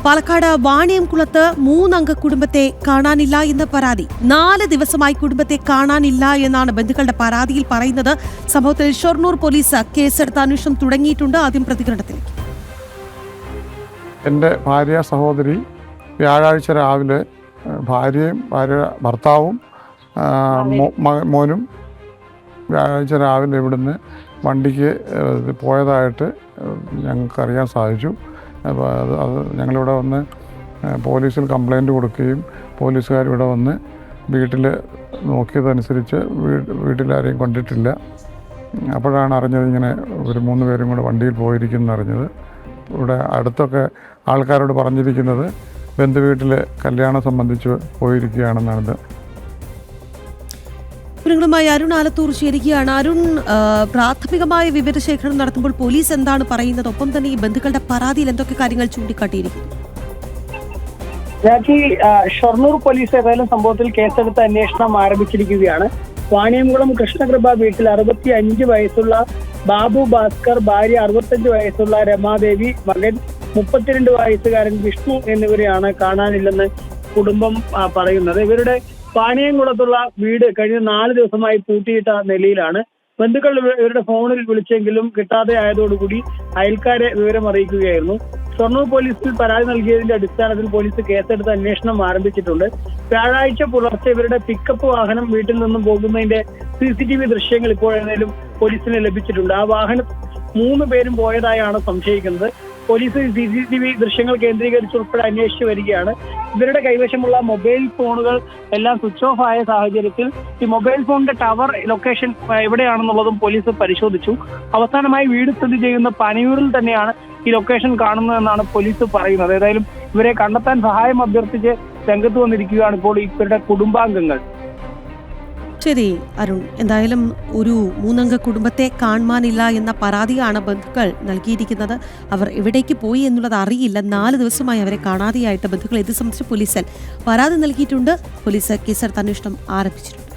പാലക്കാട് വാണിയംകുളത്ത് 3 അംഗ കുടുംബത്തെ കാണാനില്ല എന്ന പരാതി. 4 ദിവസമായി കുടുംബത്തെ കാണാനില്ല എന്നാണ് ബന്ധുക്കളുടെ പരാതിയിൽ പറയുന്നത്. സംഭവത്തിൽ ഷൊർണൂർ പോലീസ് കേസെടുത്ത് അന്വേഷണം തുടങ്ങിയിട്ടുണ്ട്. ആദ്യം പ്രതികരണത്തിലേക്ക്. എൻ്റെ ഭാര്യ സഹോദരി വ്യാഴാഴ്ച രാവിലെ ഭർത്താവും മോനും വ്യാഴാഴ്ച രാവിലെ ഇവിടുന്ന് വണ്ടിക്ക് പോയതായിട്ട് ഞങ്ങൾക്കറിയാൻ സാധിച്ചു. അപ്പോൾ അത് ഞങ്ങളിവിടെ വന്ന് പോലീസിൽ കംപ്ലയിൻറ്റ് കൊടുക്കുകയും പോലീസുകാരിവിടെ വന്ന് വീട്ടിൽ നോക്കിയതനുസരിച്ച് വീട്ടിലാരെയും കണ്ടിട്ടില്ല. അപ്പോഴാണ് അറിഞ്ഞത് ഇങ്ങനെ ഒരു 3 പേരും കൂടെ വണ്ടിയിൽ പോയിരിക്കുന്നു അറിഞ്ഞത്. ഇവിടെ അടുത്തൊക്കെ ആൾക്കാരോട് പറഞ്ഞിരിക്കുന്നത് ബന്ധുവീട്ടിൽ കല്യാണം സംബന്ധിച്ച് പോയിരിക്കുകയാണെന്നാണ്. വിവരങ്ങളുമായി അരുൺ ആലത്തൂർ ചേരുകയാണ്. അരുൺ, പ്രാഥമികമായ വിവരശേഖരണം നടത്തുമ്പോൾ പോലീസ് എന്താണ് പറയുന്നത്? ഒപ്പം തന്നെ ഈ ബന്ധുക്കളുടെ പരാതിയിൽ എന്തൊക്കെ കാര്യങ്ങൾ ചൂണ്ടിക്കാട്ടിയിരിക്കുന്നു? ഷൊർണൂർ പോലീസ് ഏതായാലും സംഭവത്തിൽ കേസെടുത്ത് അന്വേഷണം ആരംഭിച്ചിരിക്കുകയാണ്. വാണിയംകുളം കൃഷ്ണകൃപ വീട്ടിൽ 65 വയസ്സുള്ള ബാബു ഭാസ്കർ, ഭാര്യ 65 വയസ്സുള്ള രമാദേവി, മകൻ 32 വയസ്സുകാരൻ വിഷ്ണു എന്നിവരെയാണ് കാണാനില്ലെന്ന് കുടുംബം പറയുന്നത്. ഇവരുടെ വാണിയംകുളത്തുള്ള വീട് കഴിഞ്ഞ 4 ദിവസമായി പൂട്ടിയിട്ട നിലയിലാണ്. ബന്ധുക്കൾ ഇവരുടെ ഫോണിൽ വിളിച്ചെങ്കിലും കിട്ടാതെ ആയതോടുകൂടി അയൽക്കാരെ വിവരം അറിയിക്കുകയായിരുന്നു. ഷൊർണൂർ പോലീസിൽ പരാതി നൽകിയതിന്റെ അടിസ്ഥാനത്തിൽ പോലീസ് കേസെടുത്ത് അന്വേഷണം ആരംഭിച്ചിട്ടുണ്ട്. വ്യാഴാഴ്ച പുലർച്ചെ ഇവരുടെ പിക്കപ്പ് വാഹനം വീട്ടിൽ നിന്നും പോകുന്നതിന്റെ CCTV ദൃശ്യങ്ങൾ ഇപ്പോൾ ഏതായാലും പോലീസിന് ലഭിച്ചിട്ടുണ്ട്. ആ വാഹനം 3 പേരും പോയതായാണ് സംശയിക്കുന്നത്. പോലീസ് CCTV ദൃശ്യങ്ങൾ കേന്ദ്രീകരിച്ച് ഉൾപ്പെടെ അന്വേഷിച്ചു വരികയാണ്. ഇവരുടെ കൈവശമുള്ള മൊബൈൽ ഫോണുകൾ എല്ലാം സ്വിച്ച് ഓഫ് ആയ സാഹചര്യത്തിൽ ഈ മൊബൈൽ ഫോണിന്റെ ടവർ ലൊക്കേഷൻ എവിടെയാണെന്നുള്ളതും പോലീസ് പരിശോധിച്ചു. അവസാനമായി വീട് സ്ഥിതി ചെയ്യുന്ന പനയൂരിൽ തന്നെയാണ് ഈ ലൊക്കേഷൻ കാണുന്നതെന്നാണ് പോലീസ് പറയുന്നത്. ഏതായാലും ഇവരെ കണ്ടെത്താൻ സഹായം അഭ്യർത്ഥിച്ച് രംഗത്ത് വന്നിരിക്കുകയാണ് ഇപ്പോൾ ഇവരുടെ കുടുംബാംഗങ്ങൾ. ശരി അരുൺ, എന്തായാലും ഒരു 3 അംഗ കുടുംബത്തെ കാണാനില്ല എന്ന പരാതിയാണ് ബന്ധുക്കൾ നൽകിയിരിക്കുന്നത്. അവർ എവിടേക്ക് പോയി എന്നുള്ളത് അറിയില്ല. 4 ദിവസമായി അവരെ കാണാതെയായിട്ട് ബന്ധുക്കൾ ഇത് സംബന്ധിച്ച് പോലീസിൽ പരാതി നൽകിയിട്ടുണ്ട്. പോലീസ് കേസെടുത്ത് അന്വേഷണം ആരംഭിച്ചിട്ടുണ്ട്.